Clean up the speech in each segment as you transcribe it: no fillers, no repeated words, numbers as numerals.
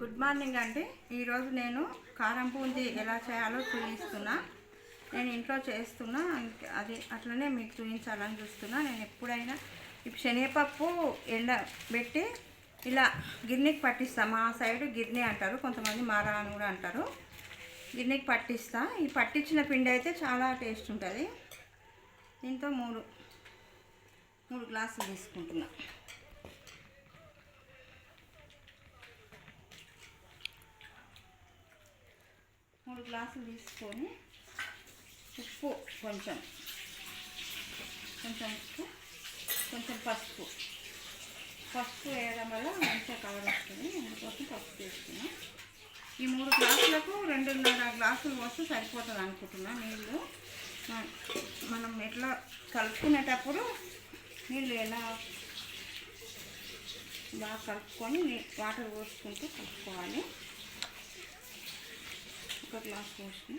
Good morning అండి. ఈరోజు నేను కారం బూందీ ఎలా చేయాలో చూపిస్తున్నా. నేను ఇంట్లో చేస్తున్నా, అది అట్లనే మీకు చూపించాలని చూస్తున్నా. నేను ఎప్పుడైనా ఇప్పుడు శనగపప్పు ఎండబెట్టి ఇలా గిన్నెకి పట్టిస్తా. మా సైడ్ గిన్నె అంటారు, కొంతమంది మారా అని కూడా అంటారు. గిన్నెకి పట్టిస్తా. ఈ పట్టించిన పిండి అయితే చాలా టేస్ట్ ఉంటుంది. దీంతో మూడు గ్లాసులు తీసుకుంటున్నా. మూడు గ్లాసులు తీసుకొని ఉప్పు కొంచెం ఉప్పు, కొంచెం పసుపు వేయడం వల్ల మంచిగా కలర్ వస్తుంది. అందుకోసం పసుపు వేసుకున్నాం. ఈ 3 గ్లాసులకు 2.5 గ్లాసులు పోస్తే సరిపోతుంది అనుకుంటున్నా. నీళ్ళు మనం ఎట్లా కలుపుకునేటప్పుడు నీళ్ళు ఎలా బాగా కలుపుకొని వాటర్ పోసుకుంటూ కలుపుకోవాలి. ఒక గ్లాస్ పోసి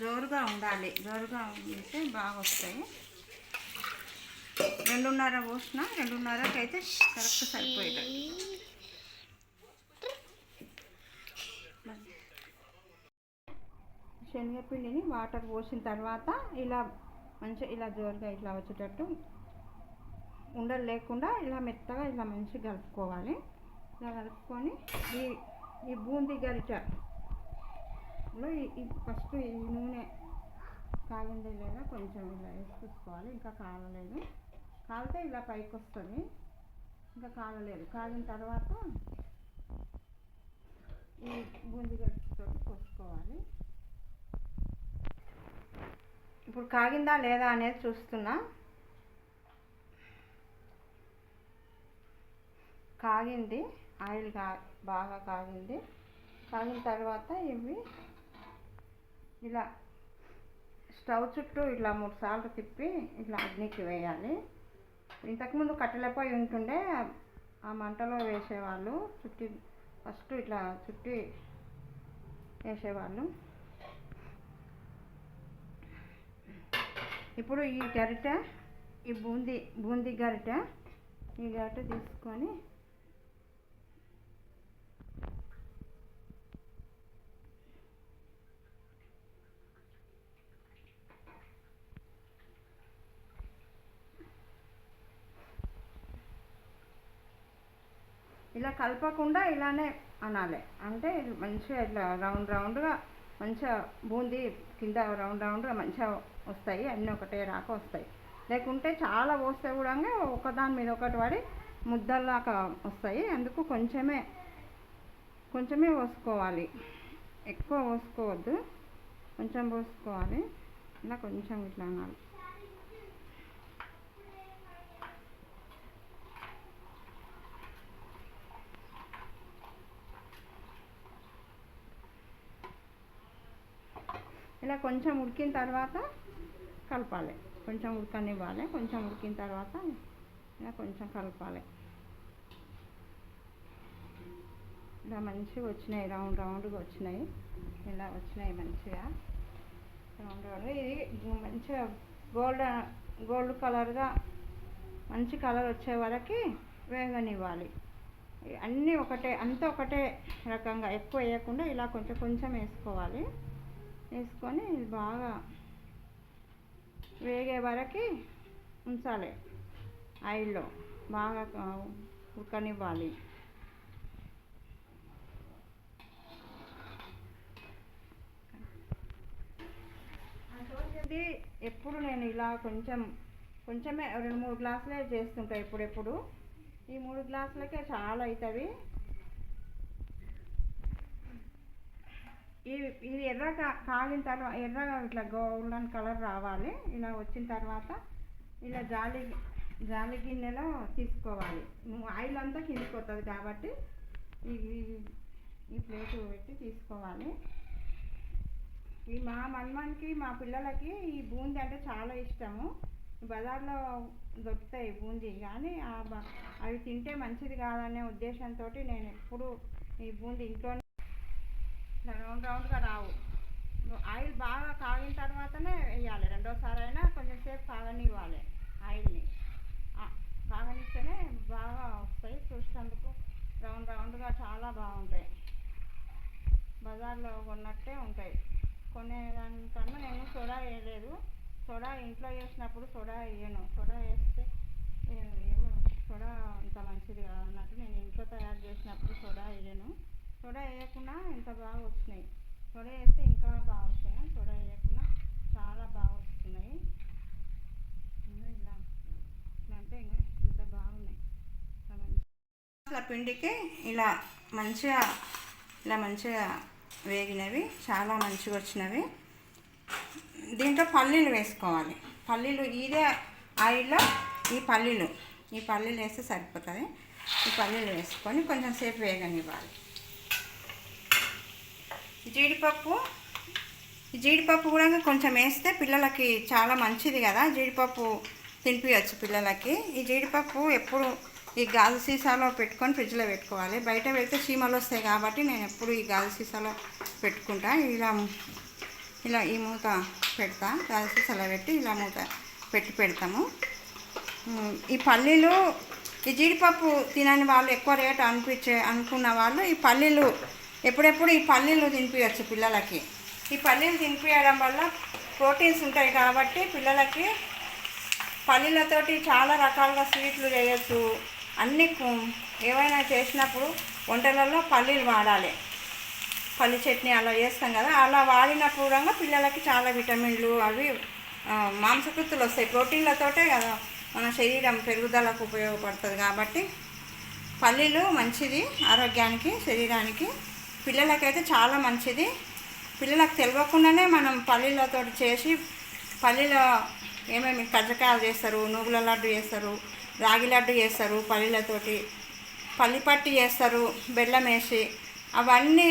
జోరుగా ఉండాలి. జోరుగా ఉంటే బాగా వస్తాయి. 2.5 పోసిన 2.5కి అయితే కరెక్ట్ సరిపోయేది. శనగపిండిని వాటర్ పోసిన తర్వాత ఇలా మంచిగా ఇలా జోరుగా ఇట్లా వచ్చేటట్టు ఉండలు లేకుండా ఇలా మెత్తగా ఇలా మంచిగా కలుపుకోవాలి. ఇలా కలుపుకొని ఈ బూందీ గరిటెలో ఫస్ట్ ఈ నూనె కాగిందే లేదా కొంచెం ఇలా వేసుకోవాలి. ఇంకా కాలలేదు, కాలితే ఇలా పైకి వస్తుంది. ఇంకా కాలలేదు. కాలిన తర్వాత ఈ బూందీ గరిటెతో పోసుకోవాలి. ఇప్పుడు కాగిందా లేదా అనేది చూస్తున్నా. కాగింది, ఆయిల్ బాగా కాగింది. కాగిన తర్వాత ఇవి ఇలా స్టవ్ చుట్టూ ఇట్లా 3 సార్లు తిప్పి ఇట్లా అగ్నికి వేయాలి. ఇంతకుముందు కట్టెల పొయ్యి ఉంటుండే, ఆ మంటలో వేసేవాళ్ళు. ఫస్ట్ ఇట్లా చుట్టి వేసేవాళ్ళు. ఇప్పుడు ఈ గరిటె, ఈ బూందీ గరిటె, ఈ గరిటె తీసుకొని ఇలా కలపకుండా ఇలానే అనాలి. అంటే మంచిగా ఇట్లా రౌండ్గా మంచిగా బూందీ కింద రౌండ్గా మంచిగా వస్తాయి. అన్నీ ఒకటే రాక వస్తాయి. లేకుంటే చాలా పోస్తే కూడా ఒకదాని మీద ఒకటి పడి ముద్దల్లాగా వస్తాయి. అందుకు కొంచెమే పోసుకోవాలి, ఎక్కువ పోసుకోవద్దు. కొంచెం పోసుకోవాలి. ఇలా కొంచెం ఇట్లా అనాలి. ఇలా కొంచెం ఉడికిన తర్వాత కలపాలి. కొంచెం ఉడకనివ్వాలి. కొంచెం ఉడికిన తర్వాత ఇలా కొంచెం కలపాలి. ఇలా మంచిగా వచ్చినాయి, రౌండ్గా వచ్చినాయి. ఇలా వచ్చినాయి మంచిగా రౌండ్గా. ఇది మంచిగా గోల్డ్ కలర్గా మంచి కలర్ వచ్చే వరకు వేగనివ్వాలి. అన్నీ అంతా ఒకటే రకంగా ఎక్కువ వేయకుండా ఇలా కొంచెం వేసుకోవాలి. వేసుకొని ఇది బాగా వేగే వరకు ఉంచాలి. ఆయిల్లో బాగా ఉడకనివ్వాలి. అది ఎప్పుడు నేను ఇలా కొంచెమే 2-3 గ్లాసులే చేస్తుంటా. ఎప్పుడెప్పుడు ఈ 3 గ్లాసులకే చాలా అవుతుంది. ఇది ఎర్రగా కాగిన తర్వాత ఎర్రగా ఇట్లా గోల్డెన్ కలర్ రావాలి. ఇలా వచ్చిన తర్వాత ఇలా జాలి గిన్నెలో తీసుకోవాలి. ఆయిల్ అంతా కిందికి వస్తుంది కాబట్టి ఈ ప్లేటు పెట్టి తీసుకోవాలి. మా మన్మన్కి మా పిల్లలకి ఈ బూందీ అంటే చాలా ఇష్టము. బజార్లో దొరుకుతాయి బూందీ, కానీ అవి తింటే మంచిది కాదనే ఉద్దేశంతో నేను ఎప్పుడు ఈ బూందీ ఇంట్లోనే రౌండ్ రౌండ్గా రావు. ఆయిల్ బాగా కాగిన తర్వాతనే వేయాలి. రెండోసారి అయినా కొంచెం సేపు కాగనివ్వాలి ఆయిల్ని. కాగనిస్తేనే బాగా వస్తాయి. చూసేందుకు రౌండ్ రౌండ్గా చాలా బాగుంటాయి. బజార్లో కొన్నట్టే ఉంటాయి. కొనేదానికన్నా నేను సోడా వేయలేదు. సోడా ఇంట్లో చేసినప్పుడు సోడా వేయను. సోడా వేస్తే ఏమో సోడా అంత మంచిది కాదన్నట్టు నేను ఇంట్లో తయారు చేసినప్పుడు సోడా వేయను. సోడా వేయకుండా ఇంత బాగా వచ్చినాయి. సోడా వేస్తే ఇంకా బాగా వస్తాయి. సోడా వేయకుండా చాలా బాగా వస్తున్నాయి. ఇలా అంటే ఇంత బాగున్నాయి. అసలు పిండికి ఇలా మంచిగా వేగినవి, చాలా మంచిగా వచ్చినవి. దీంట్లో పల్లీలు వేసుకోవాలి. పల్లీలు ఇదే ఆయిల్లో ఈ పల్లీలు వేస్తే సరిపోతుంది. ఈ పల్లీలు వేసుకొని కొంచెం సేపు వేగనివ్వాలి. జీడిపప్పు కూడా కొంచెం వేస్తే పిల్లలకి చాలా మంచిది కదా. జీడిపప్పు తినిపించచ్చు పిల్లలకి. ఈ జీడిపప్పు ఎప్పుడు ఈ గాజు సీసాలో పెట్టుకొని ఫ్రిడ్జ్లో పెట్టుకోవాలి. బయట పెడితే చీమలు వస్తాయి కాబట్టి నేను ఎప్పుడు ఈ గాజు సీసాలో పెట్టుకుంటా. ఇలా ఈ మూత పెడతా. గాజు సీసాలో పెట్టి ఇలా మూత పెడతాము. ఈ పల్లీలు, ఈ జీడిపప్పు తినని వాళ్ళు, ఎక్కువ రేటు అనుకున్న వాళ్ళు ఈ పల్లీలు ఎప్పుడెప్పుడు ఈ పల్లీలు తినిపించచ్చు పిల్లలకి. ఈ పల్లీలు తినిపించడం వల్ల ప్రోటీన్స్ ఉంటాయి కాబట్టి పిల్లలకి పల్లీలతోటి చాలా రకాలుగా స్వీట్లు చేయొచ్చు. అన్ని ఏవైనా చేసినప్పుడు వంటలలో పల్లీలు వాడాలి. పల్లి చట్నీ అలా చేస్తాం కదా, అలా వాడినప్పుడు కూడా పిల్లలకి చాలా విటమిన్లు అవి మాంసకృతులు వస్తాయి. ప్రోటీన్లతోటే కదా మన శరీరం పెరుగుదలకు ఉపయోగపడుతుంది. కాబట్టి పల్లీలు మంచిది ఆరోగ్యానికి, శరీరానికి. పిల్లలకైతే చాలా మంచిది. పిల్లలకు తెలియకుండానే మనం పల్లీలతో చేసి, పల్లీలో ఏమేమి కజ్జకాయలు చేస్తారు, నువ్వుల లడ్డు చేస్తారు, రాగి లడ్డు చేస్తారు, పల్లీలతోటి పల్లిపట్టి చేస్తారు బెల్లం వేసి. అవన్నీ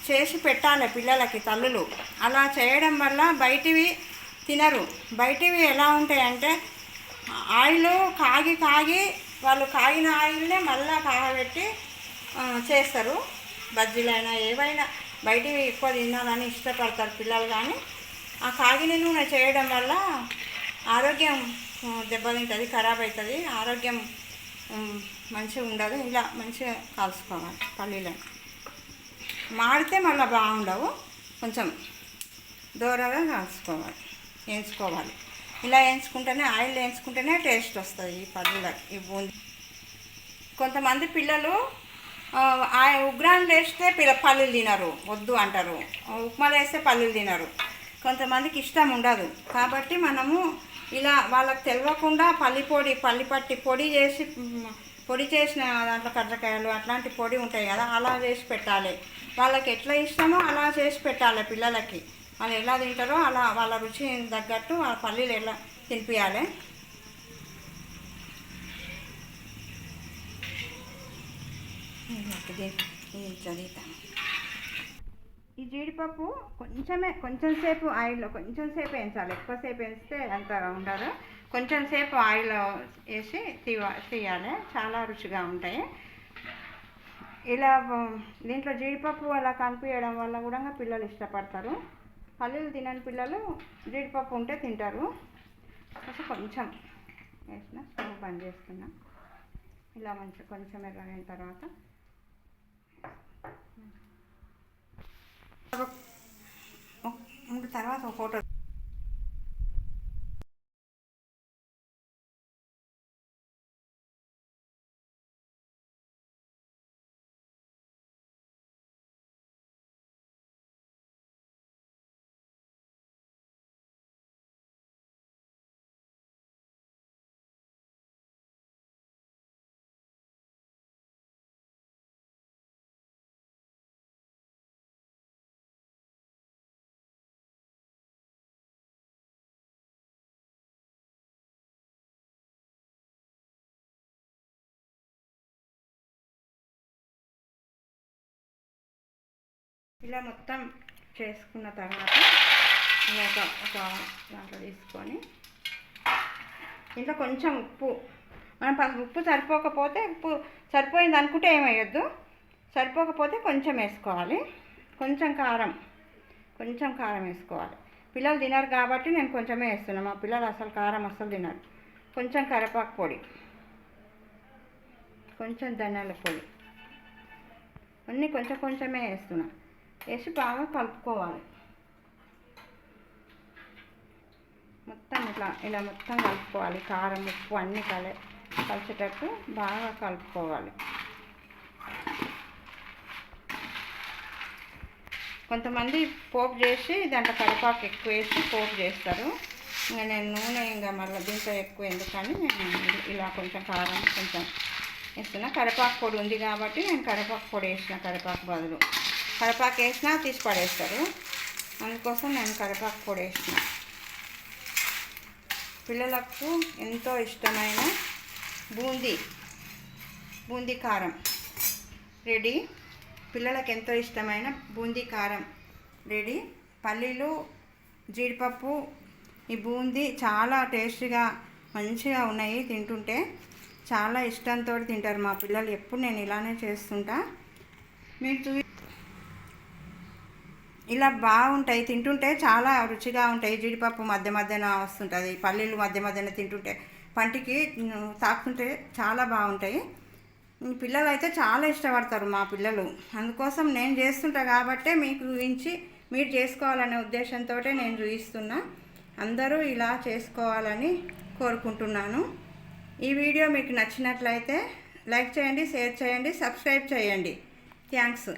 చేసి పెట్టాలి పిల్లలకి తల్లులు. అలా చేయడం వల్ల బయటివి తినరు. బయటివి ఎలా ఉంటాయంటే ఆయిల్ కాగి వాళ్ళు కాగిన ఆయిల్నే మళ్ళీ కాగబెట్టి చేస్తారు. బజ్జీలైనా ఏవైనా బయటివి ఎక్కువ తినాలని ఇష్టపడతారు పిల్లలు. కానీ ఆ కాగిన నూనె చేయడం వల్ల ఆరోగ్యం దెబ్బతింటుంది, ఖరాబ్ అవుతుంది. ఆరోగ్యం మంచిగా ఉండదు. ఇలా మంచిగా కాల్చుకోవాలి పల్లీలను. మాడితే మళ్ళీ బాగుండవు. కొంచెం దూరగా కాల్చుకోవాలి, వేయించుకోవాలి. ఇలా వేయించుకుంటేనే, ఆయిల్ వేయించుకుంటేనే టేస్ట్ వస్తుంది ఈ పల్లీలకి, ఈ బూందీ. కొంతమంది పిల్లలు ఉగ్రాన్ని వేస్తే పల్లీలు తినరు, వద్దు అంటారు. ఉప్మాలు వేస్తే పల్లీలు తినరు. కొంతమందికి ఇష్టం ఉండదు. కాబట్టి మనము ఇలా వాళ్ళకి తెలియకుండా పల్లిపట్టి పొడి చేసిన దాంట్లో కజ్జకాయలు అట్లాంటి పొడి ఉంటాయి కదా, అలా చేసి పెట్టాలి. వాళ్ళకి ఎట్లా ఇష్టమో అలా చేసి పెట్టాలి పిల్లలకి. వాళ్ళు ఎలా తింటారో అలా వాళ్ళ రుచి తగ్గట్టు వాళ్ళ పల్లీలు ఎలా తినిపించాలి. చదువుతాను. ఈ జీడిపప్పు కొంచెం సేపు ఆయిల్లో కొంచెం సేపు వేయించాలి. ఎక్కువసేపు వేస్తే అంత ఉండదు. కొంచెం సేపు ఆయిల్లో వేసి తీయాలి. చాలా రుచిగా ఉంటాయి. ఇలా దీంట్లో జీడిపప్పు అలా కనిపించడం వల్ల కూడా పిల్లలు ఇష్టపడతారు. పల్లీలు తినని పిల్లలు జీడిపప్పు ఉంటే తింటారు. కొంచెం వేసిన స్టవ్ బంద్ చేస్తున్నా. ఇలా కొంచెం ఎర్రగైన తర్వాత ఒక ఫోటో ఇలా మొత్తం చేసుకున్న తర్వాత ఒక దాంట్లో తీసుకొని ఇంట్లో కొంచెం ఉప్పు, మనం ఉప్పు సరిపోకపోతే సరిపోయింది అనుకుంటే ఏం వేయొద్దు, సరిపోకపోతే కొంచెం వేసుకోవాలి. కొంచెం కారం వేసుకోవాలి. పిల్లలు తినరు కాబట్టి నేను కొంచెమే వేస్తున్నాను. మా పిల్లలు అసలు కారం అస్సలు తినరు. కొంచెం కరివేపాకు పొడి, కొంచెం ధనియాల పొడి, అన్నీ కొంచెమే వేస్తున్నా. వేసి బాగా కలుపుకోవాలి. మొత్తం ఇలా మొత్తం కలుపుకోవాలి. కారం ఉప్పు అన్నీ కలిసేటట్టు బాగా కలుపుకోవాలి. కొంతమంది పోపు చేసి దాంట్లో కరివేపాకు ఎక్కువ వేసి పోపు చేస్తారు. ఇంకా నేను నూనె ఇంకా మళ్ళీ దీంట్లో ఎక్కువ ఎందుకని నేను ఇలా కొంచెం కారం కొంచెం వేస్తున్నా. కరివేపాకు పొడి ఉంది కాబట్టి నేను కరివేపాకు పొడి వేసిన, కరివేపాకు బదులు కరివేపాకు వేసినా తీసి పడేస్తారు, అందుకోసం నేను కరివేపాకు పొడి వేసిన. పిల్లలకు ఎంతో ఇష్టమైన బూందీ కారం రెడీ. పిల్లలకు ఎంతో ఇష్టమైన బూందీ కారం రెడీ. పల్లీలు, జీడిపప్పు, ఈ బూందీ చాలా టేస్టీగా మంచిగా ఉన్నాయి. తింటుంటే చాలా ఇష్టంతో తింటారు మా పిల్లలు. ఎప్పుడు నేను ఇలానే చేస్తుంటా. మీరు ఇలా బాగుంటాయి, తింటుంటే చాలా రుచిగా ఉంటాయి. జీడిపప్పు మధ్య మధ్యన వస్తుంటుంది, పల్లీలు మధ్య మధ్యన తింటుంటే పంటికి తాకుతుంటే చాలా బాగుంటాయి. పిల్లలు అయితే చాలా ఇష్టపడతారు మా పిల్లలు. అందుకోసం నేను చేస్తుంటా కాబట్టి మీకు చూపించి మీరు చేసుకోవాలనే ఉద్దేశంతో నేను చూపిస్తున్నా. అందరూ ఇలా చేసుకోవాలని కోరుకుంటున్నాను. ఈ వీడియో మీకు నచ్చినట్లయితే లైక్ చేయండి, షేర్ చేయండి, సబ్స్క్రైబ్ చేయండి. థ్యాంక్స్.